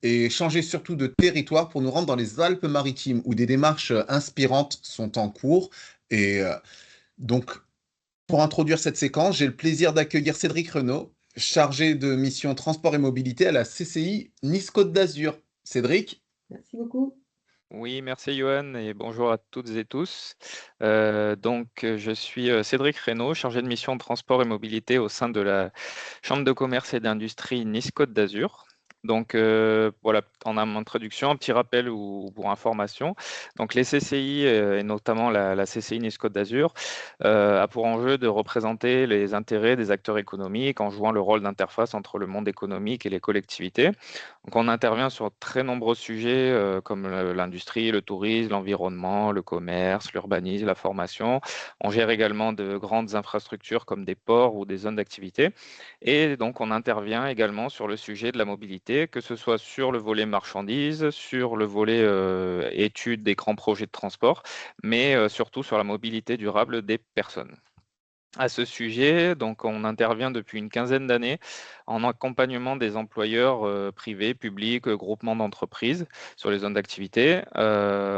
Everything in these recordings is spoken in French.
et changer surtout de territoire pour nous rendre dans les Alpes-Maritimes où des démarches inspirantes sont en cours. Et donc, pour introduire cette séquence, j'ai le plaisir d'accueillir Cédric Renaud, chargé de mission transport et mobilité à la CCI Nice-Côte d'Azur. Cédric, Merci beaucoup. Oui, merci Johan et bonjour à toutes et tous. Je suis Cédric Reynaud, chargé de mission de transport et mobilité au sein de la Chambre de commerce et d'industrie Nice-Côte d'Azur. Voilà, en introduction, un petit rappel ou pour information. Donc les CCI et notamment la CCI Nice-Côte d'Azur a pour enjeu de représenter les intérêts des acteurs économiques en jouant le rôle d'interface entre le monde économique et les collectivités. Donc, on intervient sur très nombreux sujets comme l'industrie, le tourisme, l'environnement, le commerce, l'urbanisme, la formation. On gère également de grandes infrastructures comme des ports ou des zones d'activité. Et donc, on intervient également sur le sujet de la mobilité, que ce soit sur le volet marchandises, sur le volet études des grands projets de transport, mais surtout sur la mobilité durable des personnes. À ce sujet, donc on intervient depuis une quinzaine d'années en accompagnement des employeurs privés, publics, groupements d'entreprises sur les zones d'activité,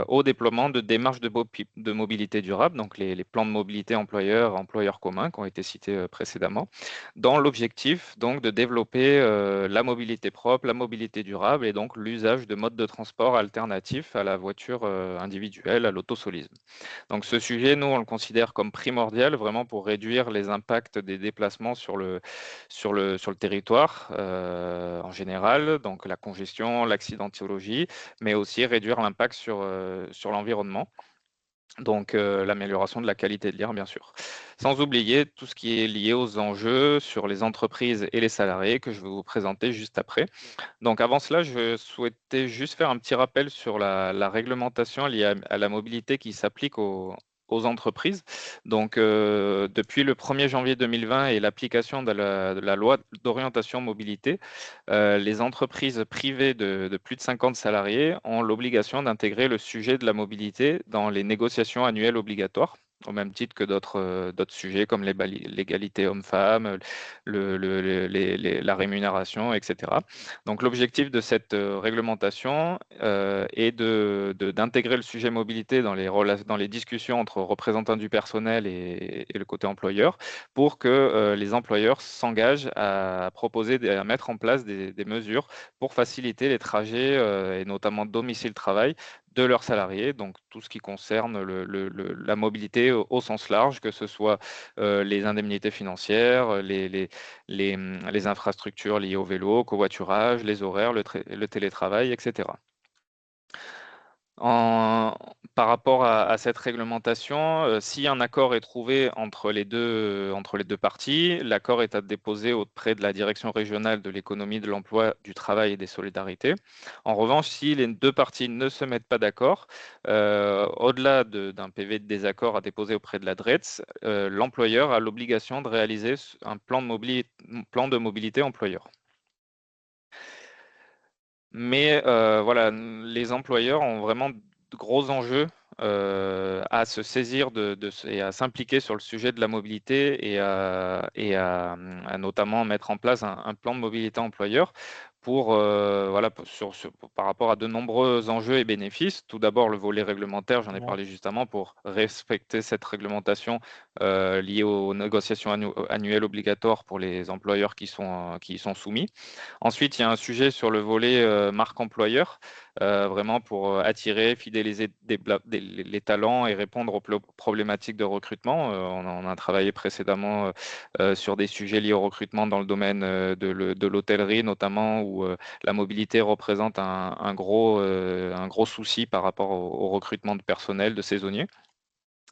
au déploiement de démarches de mobilité durable, donc les plans de mobilité employeurs, employeurs communs qui ont été cités précédemment, dans l'objectif donc de développer la mobilité propre, la mobilité durable et donc l'usage de modes de transport alternatifs à la voiture individuelle, à l'autosolisme. Donc ce sujet, nous, on le considère comme primordial vraiment pour réduire les impacts des déplacements sur le territoire en général, donc la congestion, l'accidentologie, mais aussi réduire l'impact sur l'environnement. Donc, l'amélioration de la qualité de l'air, bien sûr. Sans oublier tout ce qui est lié aux enjeux sur les entreprises et les salariés que je vais vous présenter juste après. Donc, avant cela, je souhaitais juste faire un petit rappel sur la réglementation liée à la mobilité qui s'applique aux entreprises. Donc, depuis le 1er janvier 2020 et l'application de la loi d'orientation mobilité, les entreprises privées de plus de 50 salariés ont l'obligation d'intégrer le sujet de la mobilité dans les négociations annuelles obligatoires, au même titre que d'autres sujets comme l'égalité homme-femme, la rémunération, etc. Donc l'objectif de cette réglementation est d'intégrer le sujet mobilité dans les discussions entre représentants du personnel et le côté employeur pour que les employeurs s'engagent à proposer, à mettre en place des mesures pour faciliter les trajets et notamment domicile-travail de leurs salariés, donc tout ce qui concerne la mobilité au sens large, que ce soit les indemnités financières, les infrastructures liées au vélo, au covoiturage, les horaires, le télétravail, etc. En- Par rapport à cette réglementation, si un accord est trouvé entre les deux parties, l'accord est à déposer auprès de la direction régionale de l'économie, de l'emploi, du travail et des solidarités. En revanche, si les deux parties ne se mettent pas d'accord, au-delà d'un PV de désaccord à déposer auprès de la DRETS, l'employeur a l'obligation de réaliser un plan de mobilité employeur. Mais voilà, les employeurs ont vraiment de gros enjeux à se saisir et à s'impliquer sur le sujet de la mobilité et à notamment mettre en place un plan de mobilité employeur pour, voilà, par rapport à de nombreux enjeux et bénéfices. Tout d'abord, le volet réglementaire, j'en ai Ouais. parlé justement, pour respecter cette réglementation liée aux négociations annuelles obligatoires pour les employeurs qui y sont soumis. Ensuite, il y a un sujet sur le volet marque employeur, vraiment pour attirer, fidéliser les talents et répondre aux problématiques de recrutement. On a travaillé précédemment sur des sujets liés au recrutement dans le domaine de l'hôtellerie, notamment où la mobilité représente un gros souci par rapport au recrutement de personnel, de saisonniers.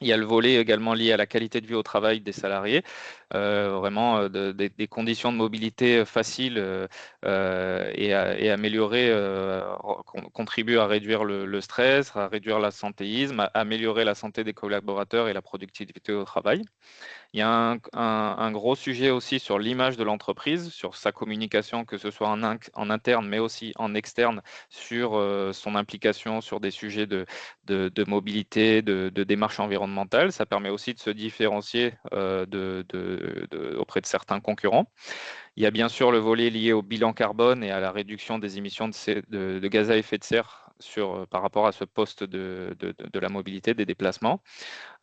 Il y a le volet également lié à la qualité de vie au travail des salariés, vraiment des conditions de mobilité faciles et améliorer, contribuent à réduire le stress, à réduire l'absentéisme, à améliorer la santé des collaborateurs et la productivité au travail. Il y a un gros sujet aussi sur l'image de l'entreprise, sur sa communication, que ce soit en interne, mais aussi en externe, sur son implication sur des sujets de mobilité, de démarche environnementale. Ça permet aussi de se différencier auprès de certains concurrents. Il y a bien sûr le volet lié au bilan carbone et à la réduction des émissions de gaz à effet de serre par rapport à ce poste de la mobilité, des déplacements.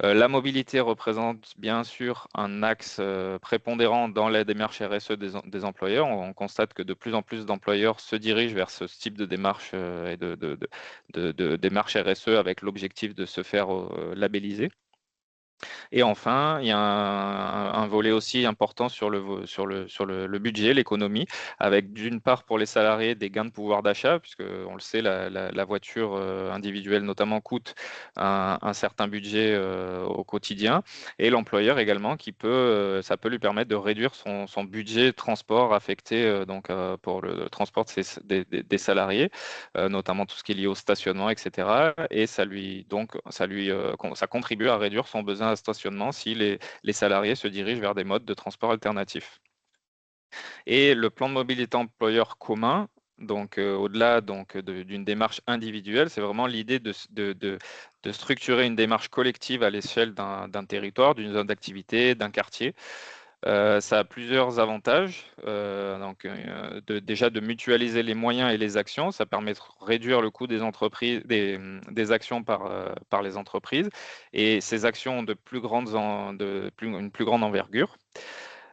La mobilité représente bien sûr un axe prépondérant dans la démarche RSE des employeurs. On constate que de plus en plus d'employeurs se dirigent vers ce type de démarche et de démarche RSE avec l'objectif de se faire labelliser. Et enfin, il y a un volet aussi important sur le budget, l'économie, avec d'une part pour les salariés des gains de pouvoir d'achat, puisque on le sait, la voiture individuelle notamment coûte un certain budget au quotidien, et l'employeur également ça peut lui permettre de réduire son budget transport affecté pour le transport des salariés, notamment tout ce qui est lié au stationnement, etc. Et ça contribue à réduire son besoin de stationnement si les salariés se dirigent vers des modes de transport alternatifs. Et le plan de mobilité employeur commun, donc au-delà d'une démarche individuelle, c'est vraiment l'idée de structurer une démarche collective à l'échelle d'un territoire, d'une zone d'activité, d'un quartier. Ça a plusieurs avantages. Déjà de mutualiser les moyens et les actions, ça permet de réduire le coût des entreprises, des actions par les entreprises, et ces actions ont une plus grande envergure.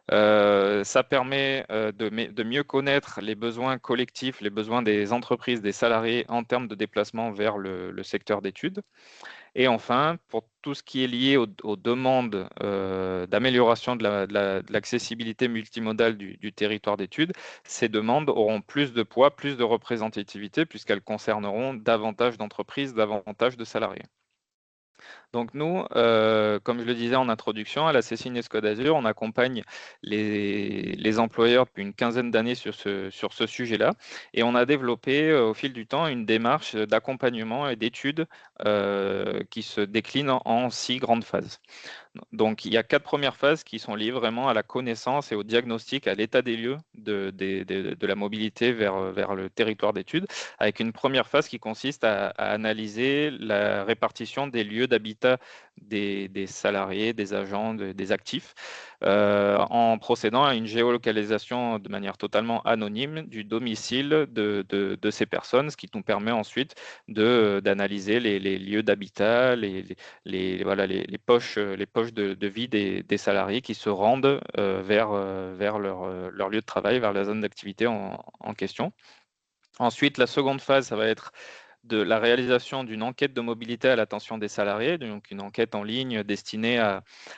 Ça permet de mieux connaître les besoins collectifs, les besoins des entreprises, des salariés en termes de déplacement vers le secteur d'études. Et enfin, pour tout ce qui est lié aux demandes d'amélioration de l'accessibilité multimodale du territoire d'études, ces demandes auront plus de poids, plus de représentativité, puisqu'elles concerneront davantage d'entreprises, davantage de salariés. Donc nous, comme je le disais en introduction, à la Cécine Côte d'Azur, on accompagne les employeurs depuis une quinzaine d'années sur ce sujet-là, et on a développé au fil du temps une démarche d'accompagnement et d'études qui se décline en 6 grandes phases. Donc, il y a 4 premières phases qui sont liées vraiment à la connaissance et au diagnostic, à l'état des lieux de la mobilité vers le territoire d'études, avec une première phase qui consiste à analyser la répartition des lieux d'habitat des salariés, des agents, des actifs, en procédant à une géolocalisation de manière totalement anonyme du domicile de ces personnes, ce qui nous permet ensuite d'analyser les lieux d'habitat, les poches de vie des salariés qui se rendent vers leur lieu de travail, vers la zone d'activité en question. Ensuite, la seconde phase, ça va être de la réalisation d'une enquête de mobilité à l'attention des salariés, donc une enquête en ligne destinée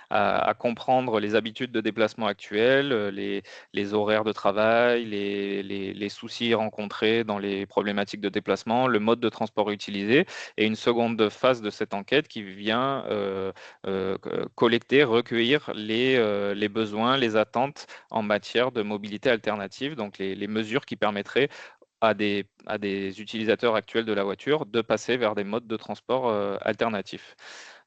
à comprendre les habitudes de déplacement actuelles, les horaires de travail, les soucis rencontrés dans les problématiques de déplacement, le mode de transport utilisé, et une seconde phase de cette enquête qui vient collecter, recueillir les besoins, les attentes en matière de mobilité alternative, donc les mesures qui permettraient à des utilisateurs actuels de la voiture de passer vers des modes de transport alternatifs.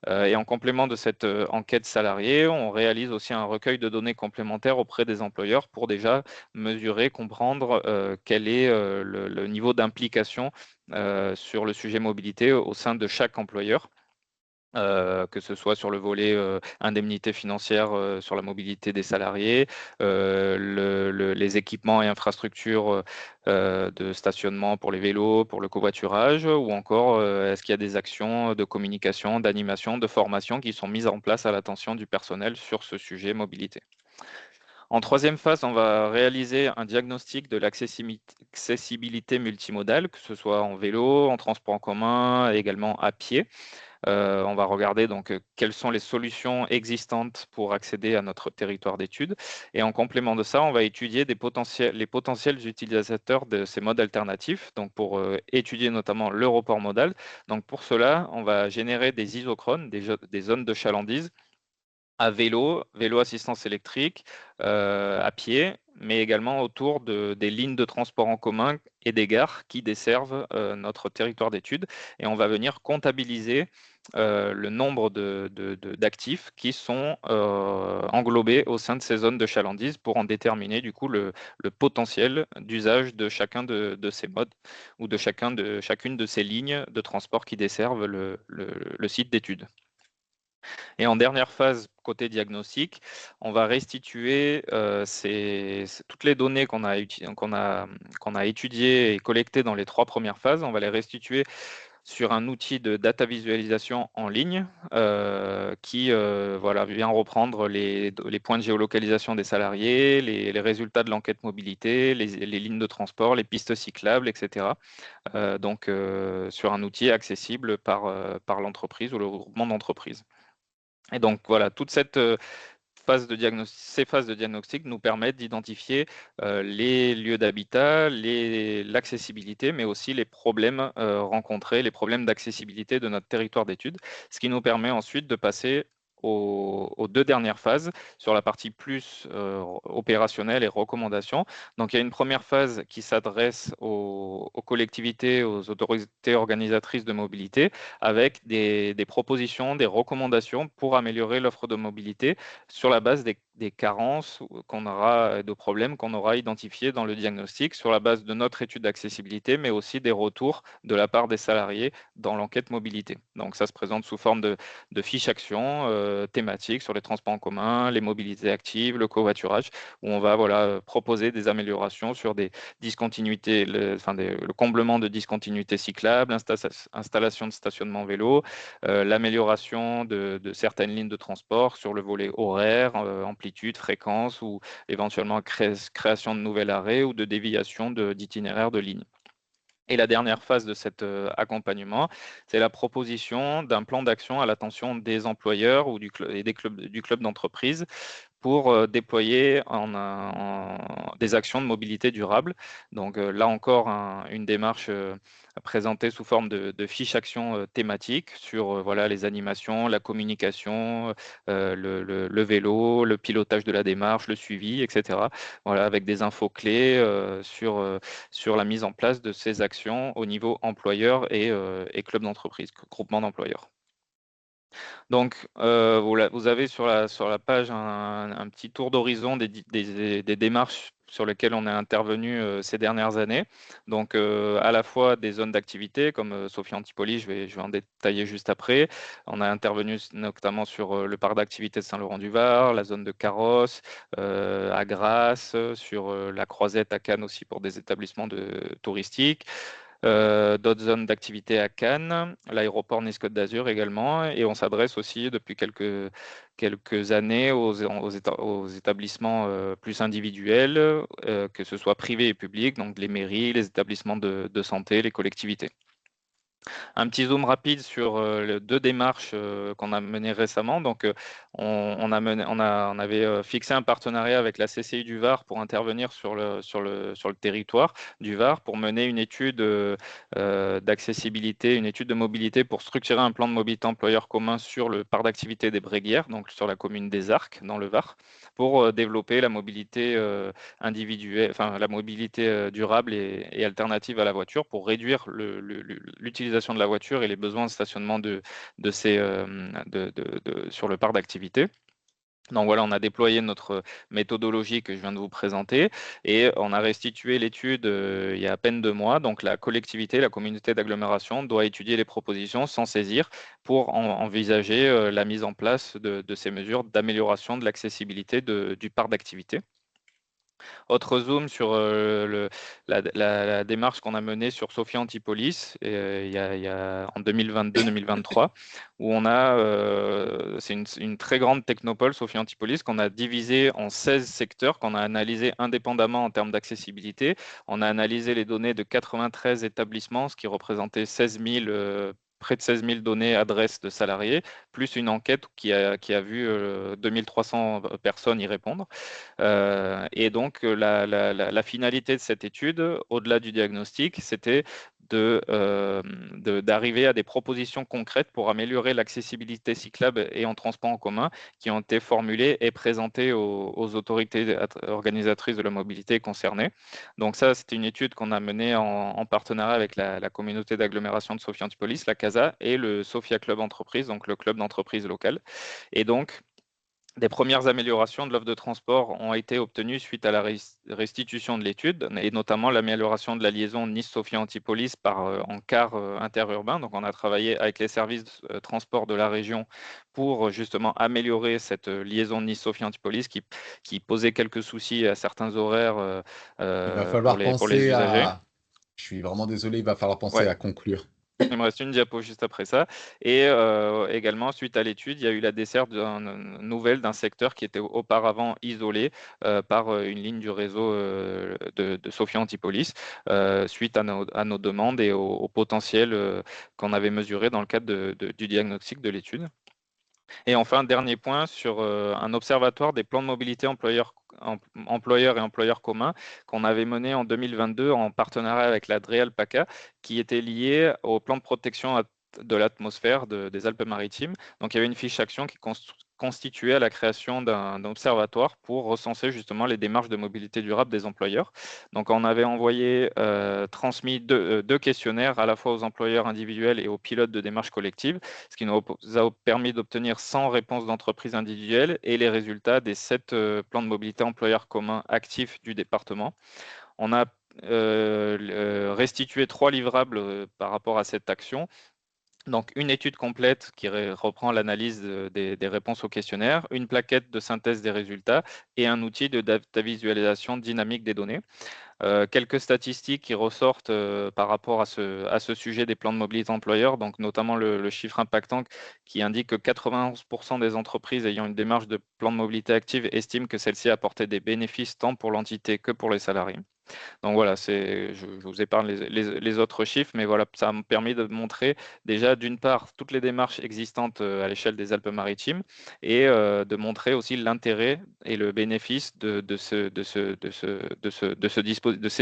Et en complément de cette enquête salariée, on réalise aussi un recueil de données complémentaires auprès des employeurs pour déjà mesurer, comprendre quel est le niveau d'implication sur le sujet mobilité au sein de chaque employeur. Que ce soit sur le volet indemnité financière sur la mobilité des salariés, les équipements et infrastructures de stationnement pour les vélos, pour le covoiturage, ou encore est-ce qu'il y a des actions de communication, d'animation, de formation qui sont mises en place à l'attention du personnel sur ce sujet mobilité. En troisième phase, on va réaliser un diagnostic de l'accessibilité multimodale, que ce soit en vélo, en transport en commun, également à pied. On va regarder donc quelles sont les solutions existantes pour accéder à notre territoire d'études. Et en complément de ça, on va étudier les potentiels utilisateurs de ces modes alternatifs, donc pour étudier notamment le report modal. Donc pour cela, on va générer des isochrones, des zones de chalandise à vélo, vélo assistance électrique, à pied, mais également autour des lignes de transport en commun et des gares qui desservent notre territoire d'études. Et on va venir comptabiliser le nombre d'actifs qui sont englobés au sein de ces zones de chalandise pour en déterminer du coup le potentiel d'usage de chacun de ces modes ou de chacune de ces lignes de transport qui desservent le site d'études. Et en dernière phase, côté diagnostic, on va restituer toutes les données qu'on a étudiées et collectées dans les 3 premières phases. On va les restituer sur un outil de data visualisation en ligne qui voilà, vient reprendre les points de géolocalisation des salariés, les résultats de l'enquête mobilité, les lignes de transport, les pistes cyclables, etc. Donc sur un outil accessible par l'entreprise ou le groupement d'entreprises. Et donc voilà, toute cette ces phases de diagnostic nous permettent d'identifier les lieux d'habitat, l'accessibilité, mais aussi les problèmes rencontrés, les problèmes d'accessibilité de notre territoire d'étude, ce qui nous permet ensuite de passer aux 2 dernières phases sur la partie plus opérationnelle et recommandations. Donc il y a une première phase qui s'adresse aux collectivités, aux autorités organisatrices de mobilité, avec des propositions, des recommandations pour améliorer l'offre de mobilité sur la base des carences qu'on aura, de problèmes qu'on aura identifiés dans le diagnostic, sur la base de notre étude d'accessibilité, mais aussi des retours de la part des salariés dans l'enquête mobilité. Donc ça se présente sous forme de fiches actions thématiques sur les transports en commun, les mobilités actives, le covoiturage, où on va voilà, proposer des améliorations sur des discontinuités, le comblement de discontinuités cyclables, installation de stationnement vélo, l'amélioration de certaines lignes de transport sur le volet horaire, amplitude, fréquence ou éventuellement création de nouvel arrêt ou de déviation d'itinéraire de ligne. Et la dernière phase de cet accompagnement, c'est la proposition d'un plan d'action à l'attention des employeurs ou du club d'entreprise pour déployer des actions de mobilité durable. Donc là encore, une démarche présentée sous forme de fiches actions thématiques sur voilà, les animations, la communication, le vélo, le pilotage de la démarche, le suivi, etc. Voilà, avec des infos clés sur la mise en place de ces actions au niveau employeur et club d'entreprise, groupement d'employeurs. Donc, vous avez sur la page un petit tour d'horizon des démarches sur lesquelles on est intervenu ces dernières années. Donc, à la fois des zones d'activité comme Sophie Antipolis, je vais en détailler juste après. On a intervenu notamment sur le parc d'activité de Saint-Laurent-du-Var, la zone de Carrosse, à Grasse, sur la Croisette à Cannes aussi pour des établissements touristiques. D'autres zones d'activité à Cannes, l'aéroport Nice-Côte d'Azur également, et on s'adresse aussi depuis quelques années aux établissements plus individuels, que ce soit privés et publics, donc les mairies, les établissements de santé, les collectivités. Un petit zoom rapide sur les 2 démarches qu'on a menées récemment. Donc, on avait fixé un partenariat avec la CCI du Var pour intervenir sur le territoire du Var pour mener une étude d'accessibilité, une étude de mobilité pour structurer un plan de mobilité employeur commun sur le parc d'activité des Bréguières, donc sur la commune des Arcs, dans le Var, pour développer la mobilité individuelle, enfin la mobilité durable et alternative à la voiture pour réduire l'utilisation de la voiture et les besoins de stationnement sur le parc d'activité. Donc voilà, on a déployé notre méthodologie que je viens de vous présenter et on a restitué l'étude il y a à peine 2 mois. Donc la collectivité, la communauté d'agglomération doit étudier les propositions, s'en saisir pour envisager la mise en place de ces mesures d'amélioration de l'accessibilité du parc d'activité. Autre zoom sur la démarche qu'on a menée sur Sophia Antipolis en 2022-2023, où c'est une très grande technopole, Sophia Antipolis, qu'on a divisée en 16 secteurs, qu'on a analysé indépendamment en termes d'accessibilité. On a analysé les données de 93 établissements, ce qui représentait près de 16 000 données adresses de salariés, plus une enquête qui a vu 2300 personnes y répondre. Et donc, la finalité de cette étude, au-delà du diagnostic, c'était d'arriver à des propositions concrètes pour améliorer l'accessibilité cyclable et en transport en commun qui ont été formulées et présentées aux autorités organisatrices de la mobilité concernées. Donc ça, c'était une étude qu'on a menée en partenariat avec la communauté d'agglomération de Sophia Antipolis, la CASA, et le Sophia Club Entreprise, donc le club d'entreprise locale. Et donc, Des premières améliorations de l'offre de transport ont été obtenues suite à la restitution de l'étude, et notamment l'amélioration de la liaison Nice-Sophia-Antipolis en car interurbain. Donc, on a travaillé avec les services transport de la région pour justement améliorer cette liaison Nice-Sophia-Antipolis qui posait quelques soucis à certains horaires Il va pour falloir pour les penser usagers. à... Je suis vraiment désolé, il va falloir penser Ouais. à conclure. Il me reste une diapo juste après ça. Et également, suite à l'étude, il y a eu la desserte nouvelle d'un secteur qui était auparavant isolé par une ligne du réseau de Sophia Antipolis, suite à nos demandes et au potentiel qu'on avait mesuré dans le cadre du diagnostic de l'étude. Et enfin, dernier point sur un observatoire des plans de mobilité employeurs et employeurs communs qu'on avait mené en 2022 en partenariat avec la DREAL-PACA, qui était lié au plan de protection de l'atmosphère des Alpes-Maritimes. Donc, il y avait une fiche action qui constituait à la création d'un observatoire pour recenser justement les démarches de mobilité durable des employeurs. Donc, on avait transmis deux questionnaires à la fois aux employeurs individuels et aux pilotes de démarches collectives, ce qui nous a permis d'obtenir 100 réponses d'entreprises individuelles et les résultats des 7 plans de mobilité employeurs communs actifs du département. On a restitué 3 livrables par rapport à cette action. Donc, une étude complète qui reprend l'analyse des réponses au questionnaire, une plaquette de synthèse des résultats et un outil de data visualisation dynamique des données. Quelques statistiques qui ressortent par rapport à ce sujet des plans de mobilité employeurs, donc notamment le chiffre impactant qui indique que 91% des entreprises ayant une démarche de plan de mobilité active estiment que celle-ci apportait des bénéfices tant pour l'entité que pour les salariés. Donc voilà, je vous épargne les autres chiffres, mais voilà, ça m'a permis de montrer déjà d'une part toutes les démarches existantes à l'échelle des Alpes-Maritimes et de montrer aussi l'intérêt et le bénéfice de ces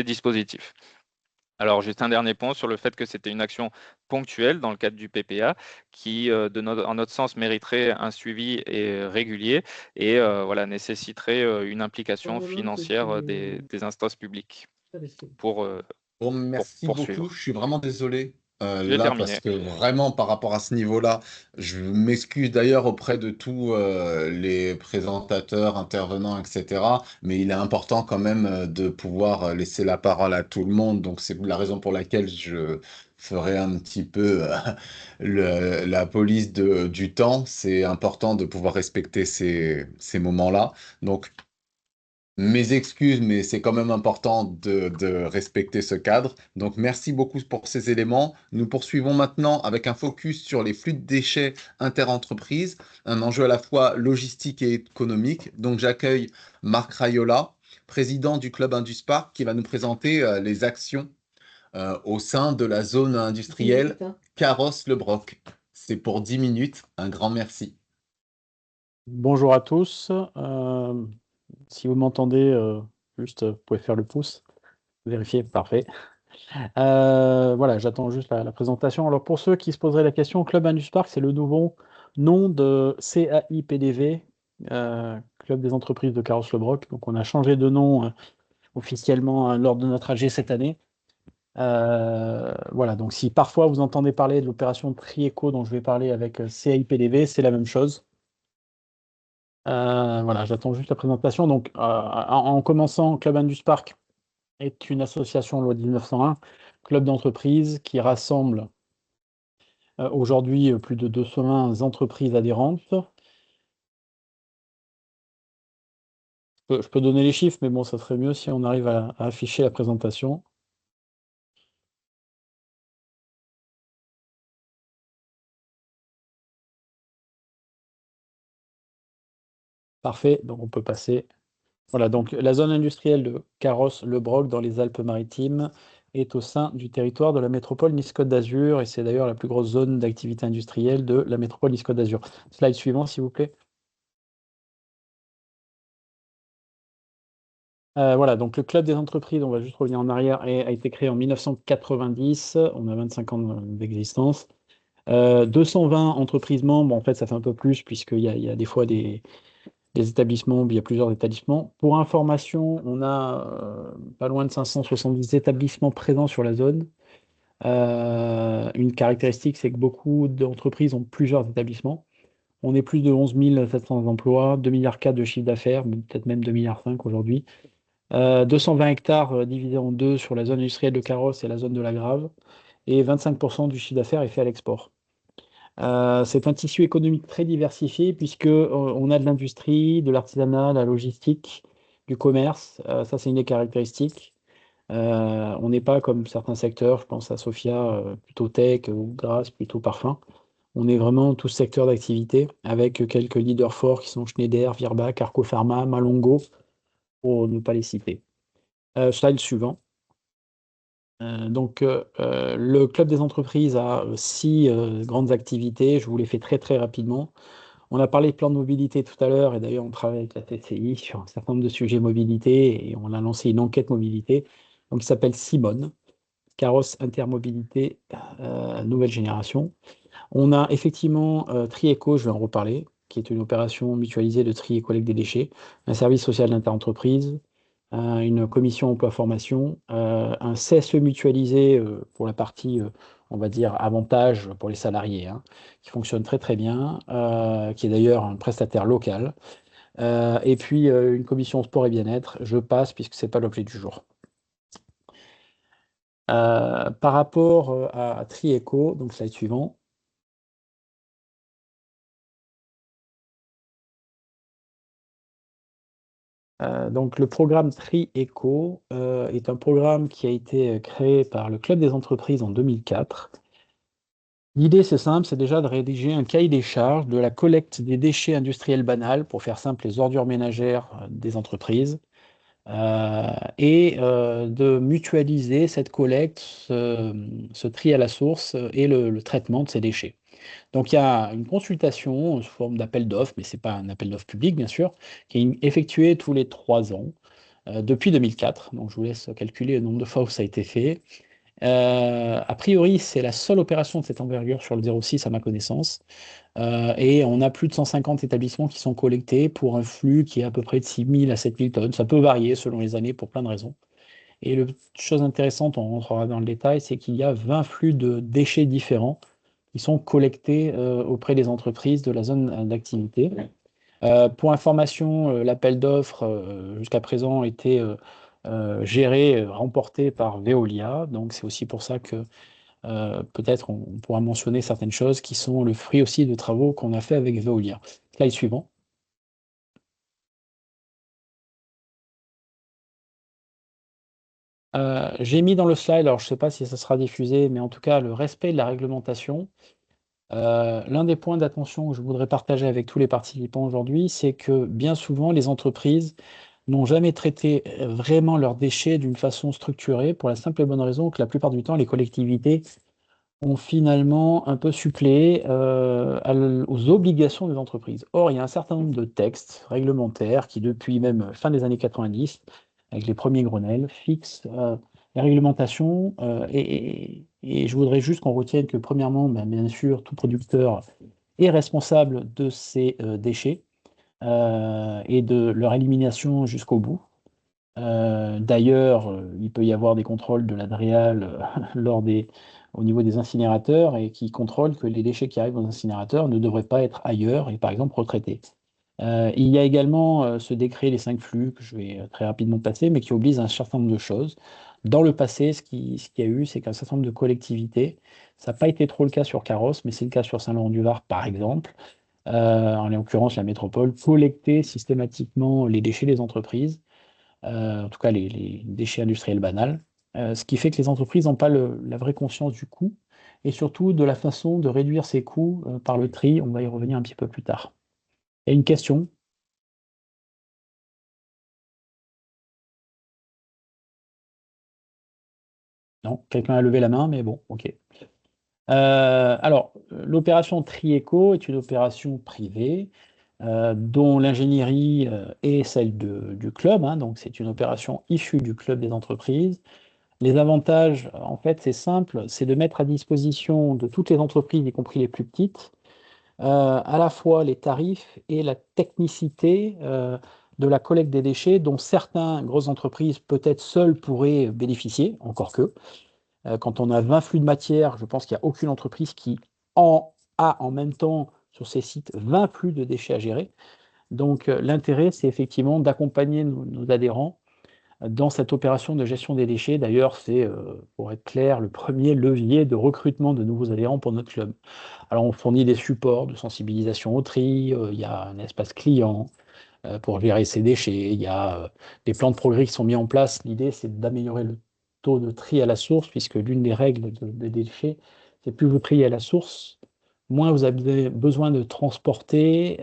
dispositifs. Alors, juste un dernier point sur le fait que c'était une action ponctuelle dans le cadre du PPA qui, en notre sens, mériterait un suivi régulier et voilà, nécessiterait une implication financière des instances publiques pour, euh, Bon, pour merci beaucoup. poursuivre. Je suis vraiment désolé J'ai là parce terminé. que vraiment par rapport à ce niveau-là, je m'excuse d'ailleurs auprès de tous les présentateurs, intervenants, etc. Mais il est important quand même de pouvoir laisser la parole à tout le monde. Donc c'est la raison pour laquelle je ferai un petit peu la police du temps. C'est important de pouvoir respecter ces moments-là. Donc mes excuses, mais c'est quand même important de respecter ce cadre. Donc, merci beaucoup pour ces éléments. Nous poursuivons maintenant avec un focus sur les flux de déchets interentreprises, un enjeu à la fois logistique et économique. Donc, j'accueille Marc Rayola, président du club Induspark, qui va nous présenter les actions au sein de la zone industrielle Carrosse-le-Broc. C'est pour 10 minutes. Un grand merci. Bonjour à tous. Si vous m'entendez, juste, vous pouvez faire le pouce, vérifier, parfait. Voilà, j'attends juste la présentation. Alors pour ceux qui se poseraient la question, Club Induspark, c'est le nouveau nom de CAIPDV, Club des entreprises de Carrosse-le-Broc. Donc on a changé de nom officiellement lors de notre AG cette année. Voilà, donc si parfois vous entendez parler de l'opération Trieco dont je vais parler avec CAIPDV, c'est la même chose. Voilà, j'attends juste la présentation. Donc, en commençant, Club Induspark est une association loi 1901, club d'entreprise qui rassemble aujourd'hui plus de 220 entreprises adhérentes. Je peux donner les chiffres, mais bon, ça serait mieux si on arrive à afficher la présentation. Parfait, donc on peut passer. Voilà, donc la zone industrielle de Carrosse-le-Broc dans les Alpes-Maritimes est au sein du territoire de la métropole Nice-Côte d'Azur et c'est d'ailleurs la plus grosse zone d'activité industrielle de la métropole Nice-Côte d'Azur. Slide suivant, s'il vous plaît. Voilà, donc le club des entreprises, on va juste revenir en arrière, a été créé en 1990. On a 25 ans d'existence. 220 entreprises membres, en fait, ça fait un peu plus, puisqu'il y a des fois des établissements, il y a plusieurs établissements. Pour information, on a pas loin de 570 établissements présents sur la zone. Une caractéristique, c'est que beaucoup d'entreprises ont plusieurs établissements. On est plus de 11 700 emplois, 2,4 milliards de chiffre d'affaires, peut-être même 2,5 milliards aujourd'hui. 220 hectares divisés en deux sur la zone industrielle de Carrosse et la zone de la Grave. Et 25% du chiffre d'affaires est fait à l'export. C'est un tissu économique très diversifié puisque on a de l'industrie, de l'artisanat, de la logistique, du commerce. Ça, c'est une des caractéristiques. On n'est pas comme certains secteurs, je pense à Sofia, plutôt tech, ou Grasse, plutôt parfum. On est vraiment tout secteur d'activité avec quelques leaders forts qui sont Schneider, Virbac, Arco Pharma, Malongo, pour ne pas les citer. Slide suivant. Le Club des entreprises a 6 grandes activités. Je vous les fais très très rapidement. On a parlé de plan de mobilité tout à l'heure, et d'ailleurs on travaille avec la TCI sur un certain nombre de sujets mobilité, et on a lancé une enquête mobilité, donc qui s'appelle Simone, Carrosse Intermobilité nouvelle génération. On a effectivement Tri-Eco, je vais en reparler, qui est une opération mutualisée de tri et collecte des déchets, un service social d'interentreprise, une commission emploi-formation, un CSE mutualisé pour la partie, on va dire, avantage pour les salariés, hein, qui fonctionne très très bien, qui est d'ailleurs un prestataire local, et puis une commission sport et bien-être. Je passe puisque ce n'est pas l'objet du jour. Par rapport à Tri-Eco, donc slide suivant. Donc le programme Tri-Eco est un programme qui a été créé par le Club des entreprises en 2004. L'idée, c'est simple, c'est déjà de rédiger un cahier des charges de la collecte des déchets industriels banals, pour faire simple, les ordures ménagères des entreprises, et de mutualiser cette collecte, ce tri à la source et le traitement de ces déchets. Donc il y a une consultation sous forme d'appel d'offres, mais ce n'est pas un appel d'offres public, bien sûr, qui est effectué tous les 3 ans, depuis 2004. Donc je vous laisse calculer le nombre de fois où ça a été fait. A priori, c'est la seule opération de cette envergure sur le 06 à ma connaissance. Et on a plus de 150 établissements qui sont collectés pour un flux qui est à peu près de 6 000 à 7 000 tonnes. Ça peut varier selon les années pour plein de raisons. Et la chose intéressante, on rentrera dans le détail, c'est qu'il y a 20 flux de déchets différents qui sont collectés auprès des entreprises de la zone d'activité. Pour information, l'appel d'offres jusqu'à présent était géré, remporté par Veolia. Donc c'est aussi pour ça que peut-être on pourra mentionner certaines choses qui sont le fruit aussi de travaux qu'on a fait avec Veolia. Slide suivant. J'ai mis dans le slide, alors je ne sais pas si ça sera diffusé, mais en tout cas le respect de la réglementation. L'un des points d'attention que je voudrais partager avec tous les participants aujourd'hui, c'est que bien souvent les entreprises n'ont jamais traité vraiment leurs déchets d'une façon structurée, pour la simple et bonne raison que la plupart du temps les collectivités ont finalement un peu suppléé aux obligations des entreprises. Or, il y a un certain nombre de textes réglementaires qui, depuis même fin des années 90, avec les premiers Grenelle, fixent les réglementations. Et je voudrais juste qu'on retienne que, premièrement, bien sûr, tout producteur est responsable de ses déchets et de leur élimination jusqu'au bout. D'ailleurs, il peut y avoir des contrôles de l'ADREAL au niveau des incinérateurs, et qui contrôlent que les déchets qui arrivent aux incinérateurs ne devraient pas être ailleurs et par exemple retraités. Il y a également ce décret, les 5 flux, que je vais très rapidement passer, mais qui oblige un certain nombre de choses. Dans le passé, ce qu'il y a eu, c'est qu'un certain nombre de collectivités, ça n'a pas été trop le cas sur Carrosse, mais c'est le cas sur Saint-Laurent-du-Var par exemple, en l'occurrence la métropole, collectait systématiquement les déchets des entreprises, en tout cas les déchets industriels banals, ce qui fait que les entreprises n'ont pas la vraie conscience du coût, et surtout de la façon de réduire ces coûts par le tri. On va y revenir un petit peu plus tard. Il y a une question? Non, quelqu'un a levé la main, mais bon, ok. Alors, l'opération Tri-Eco est une opération privée dont l'ingénierie est celle du club, hein, donc c'est une opération issue du club des entreprises. Les avantages, en fait, c'est simple, c'est de mettre à disposition de toutes les entreprises, y compris les plus petites, à la fois les tarifs et la technicité de la collecte des déchets, dont certaines grosses entreprises, peut-être seules, pourraient bénéficier, encore que. Quand on a 20 flux de matière, je pense qu'il n'y a aucune entreprise qui a en même temps sur ces sites 20 flux de déchets à gérer. Donc l'intérêt, c'est effectivement d'accompagner nos adhérents dans cette opération de gestion des déchets. D'ailleurs, c'est, pour être clair, le premier levier de recrutement de nouveaux adhérents pour notre club. Alors on fournit des supports de sensibilisation au tri, il y a un espace client, pour gérer ces déchets. Il y a des plans de progrès qui sont mis en place. L'idée, c'est d'améliorer le taux de tri à la source, puisque l'une des règles des déchets, c'est plus vous triez à la source, moins vous avez besoin de transporter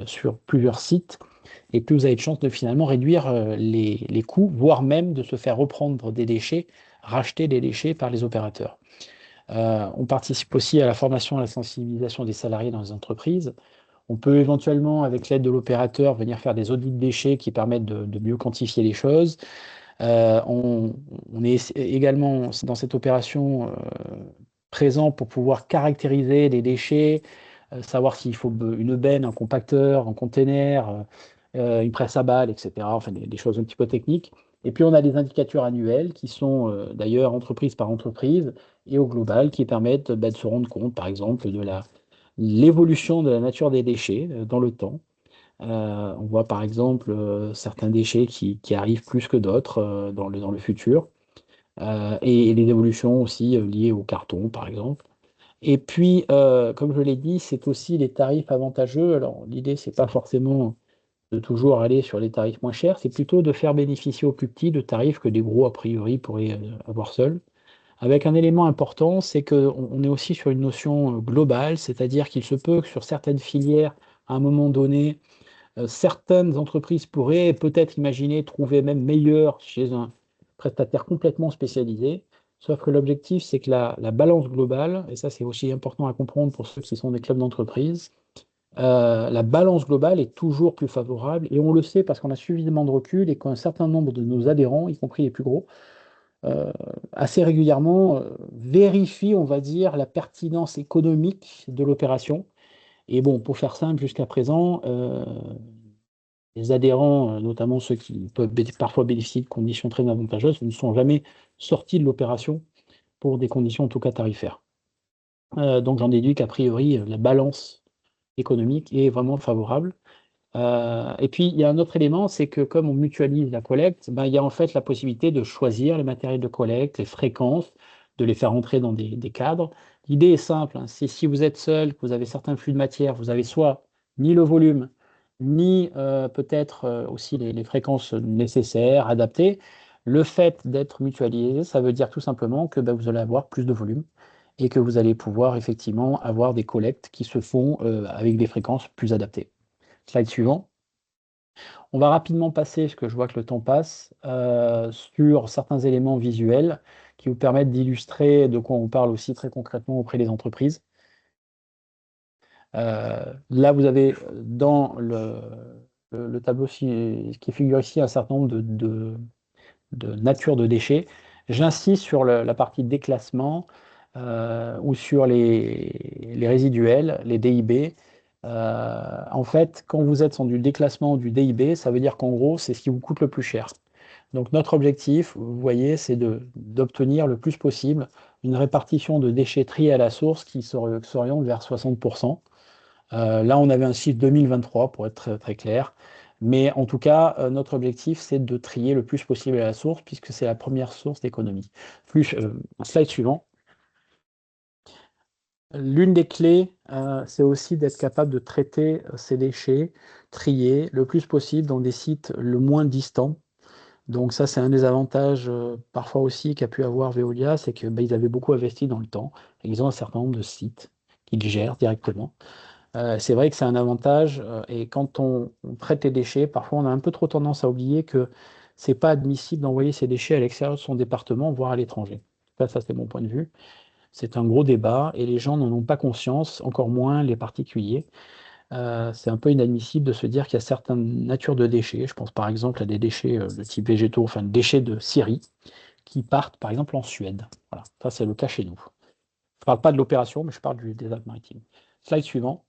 sur plusieurs sites, et plus vous avez de chances de finalement réduire les coûts, voire même de se faire reprendre des déchets, racheter des déchets par les opérateurs. On participe aussi à la formation et à la sensibilisation des salariés dans les entreprises. On peut éventuellement, avec l'aide de l'opérateur, venir faire des audits de déchets qui permettent de mieux quantifier les choses. On est également dans cette opération présent pour pouvoir caractériser les déchets, savoir s'il faut une benne, un compacteur, un container, une presse à balles, etc. Enfin, des choses un petit peu techniques. Et puis, on a des indicateurs annuels qui sont d'ailleurs entreprise par entreprise et au global qui permettent de se rendre compte, par exemple, de l'évolution de la nature des déchets dans le temps. On voit par exemple certains déchets qui arrivent plus que d'autres dans le futur, et les évolutions aussi liées au carton, par exemple. Et puis, comme je l'ai dit, c'est aussi les tarifs avantageux. Alors, l'idée, c'est pas forcément de toujours aller sur les tarifs moins chers, c'est plutôt de faire bénéficier aux plus petits de tarifs que des gros, a priori, pourraient avoir seuls. Avec un élément important, c'est qu'on est aussi sur une notion globale, c'est-à-dire qu'il se peut que sur certaines filières, à un moment donné, certaines entreprises pourraient peut-être imaginer trouver même meilleur chez un prestataire complètement spécialisé. Sauf que l'objectif, c'est que la balance globale, et ça c'est aussi important à comprendre pour ceux qui sont des clubs d'entreprise, la balance globale est toujours plus favorable, et on le sait parce qu'on a suffisamment de recul et qu'un certain nombre de nos adhérents, y compris les plus gros, assez régulièrement vérifient, on va dire, la pertinence économique de l'opération. Et bon, pour faire simple, jusqu'à présent, les adhérents, notamment ceux qui peuvent parfois bénéficier de conditions très avantageuses, ne sont jamais sortis de l'opération pour des conditions en tout cas tarifaires. Donc j'en déduis qu'a priori, la balance économique est vraiment favorable. Et puis il y a un autre élément, c'est que comme on mutualise la collecte, ben, il y a en fait la possibilité de choisir les matériels de collecte, les fréquences, de les faire entrer dans des cadres. L'idée est simple, hein, c'est si vous êtes seul, que vous avez certains flux de matière, vous avez soit ni le volume, ni peut-être aussi les fréquences nécessaires, adaptées. Le fait d'être mutualisé, ça veut dire tout simplement que ben, vous allez avoir plus de volume et que vous allez pouvoir effectivement avoir des collectes qui se font avec des fréquences plus adaptées. Slide suivant. On va rapidement passer, parce que je vois que le temps passe, sur certains éléments visuels qui vous permettent d'illustrer de quoi on parle aussi très concrètement auprès des entreprises. Là, vous avez dans le tableau qui figure ici un certain nombre de natures de déchets. J'insiste sur la partie déclassement ou sur les résiduels, les DIB. En fait, quand vous êtes sur du déclassement ou du DIB, ça veut dire qu'en gros, c'est ce qui vous coûte le plus cher. Donc notre objectif, vous voyez, c'est d'obtenir le plus possible une répartition de déchets triés à la source qui s'oriente vers 60%. Là, on avait un chiffre 2023 pour être très, très clair. Mais en tout cas, notre objectif, c'est de trier le plus possible à la source, puisque c'est la première source d'économie. Slide suivant. L'une des clés, c'est aussi d'être capable de traiter ces déchets triés le plus possible dans des sites le moins distants. Donc ça, c'est un des avantages parfois aussi qu'a pu avoir Veolia, c'est qu'ils avaient beaucoup investi dans le temps. Et ils ont un certain nombre de sites qu'ils gèrent directement. C'est vrai que c'est un avantage, et quand on traite les déchets, parfois on a un peu trop tendance à oublier que c'est pas admissible d'envoyer ces déchets à l'extérieur de son département, voire à l'étranger. Ça c'est mon point de vue. C'est un gros débat et les gens n'en ont pas conscience, encore moins les particuliers. C'est un peu inadmissible de se dire qu'il y a certaines natures de déchets, je pense par exemple à des déchets de type végétaux, enfin déchets de Syrie, qui partent par exemple en Suède. Voilà, ça c'est le cas chez nous. Je ne parle pas de l'opération, mais je parle des Alpes-Maritimes. Slide suivant.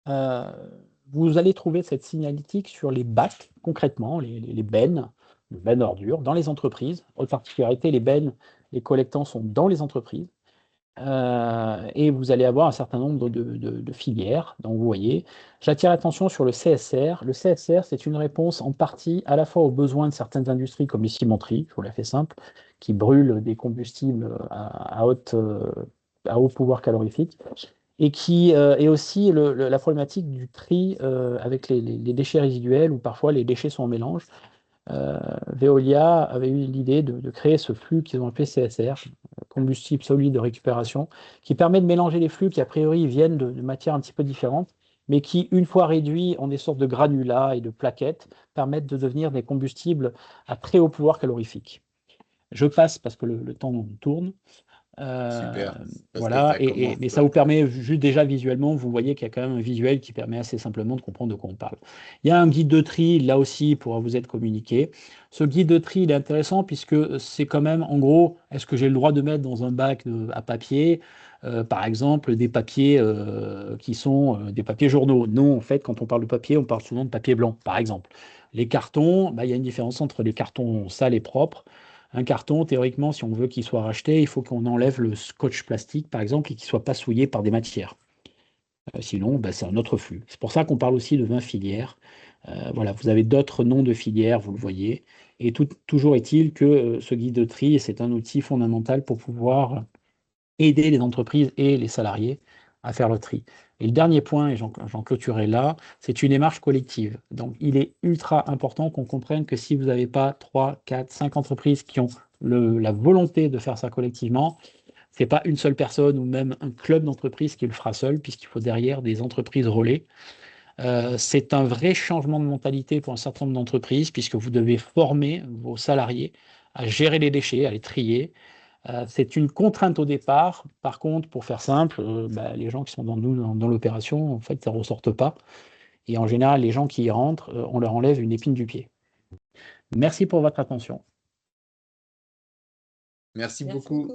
Vous allez trouver cette signalétique sur les bacs, concrètement, les bennes, les bennes ordures, dans les entreprises. En particularité, les bennes, les collectants sont dans les entreprises. Et vous allez avoir un certain nombre de filières. Donc vous voyez, j'attire l'attention sur le CSR. Le CSR, c'est une réponse en partie à la fois aux besoins de certaines industries comme les cimenteries, je vous la fais simple, qui brûlent des combustibles à haut pouvoir calorifique, et qui est aussi la problématique du tri avec les déchets résiduels, où parfois les déchets sont en mélange. Veolia avait eu l'idée de créer ce flux qu'ils ont appelé CSR, combustible solide de récupération, qui permet de mélanger les flux qui a priori viennent de matières un petit peu différentes, mais qui, une fois réduits en des sortes de granulats et de plaquettes, permettent de devenir des combustibles à très haut pouvoir calorifique. Je passe parce que le temps tourne. Super. Parce que Voilà, ça commence. mais ça vous permet, juste déjà visuellement, vous voyez qu'il y a quand même un visuel qui permet assez simplement de comprendre de quoi on parle. Il y a un guide de tri, là aussi, pour vous être communiqué. Ce guide de tri, il est intéressant puisque c'est quand même, en gros, est-ce que j'ai le droit de mettre dans un bac à papier, par exemple, des papiers qui sont des papiers journaux? Non, en fait, quand on parle de papier, on parle souvent de papier blanc, par exemple. Les cartons, bah, il y a une différence entre les cartons sales et propres. Un carton, théoriquement, si on veut qu'il soit racheté, il faut qu'on enlève le scotch plastique, par exemple, et qu'il ne soit pas souillé par des matières. Sinon, bah, c'est un autre flux. C'est pour ça qu'on parle aussi de 20 filières. Voilà, vous avez d'autres noms de filières, vous le voyez. Et toujours est-il que ce guide de tri, c'est un outil fondamental pour pouvoir aider les entreprises et les salariés à faire le tri. Et le dernier point, et j'en clôturerai là, c'est une démarche collective. Donc, il est ultra important qu'on comprenne que si vous n'avez pas 3, 4, 5 entreprises qui ont la volonté de faire ça collectivement, ce n'est pas une seule personne ou même un club d'entreprises qui le fera seul, puisqu'il faut derrière des entreprises relais. C'est un vrai changement de mentalité pour un certain nombre d'entreprises, puisque vous devez former vos salariés à gérer les déchets, à les trier. C'est une contrainte au départ. Par contre, pour faire simple, bah, les gens qui sont dans l'opération, en fait, ça ne ressortent pas. Et en général, les gens qui y rentrent, on leur enlève une épine du pied. Merci pour votre attention. Merci beaucoup.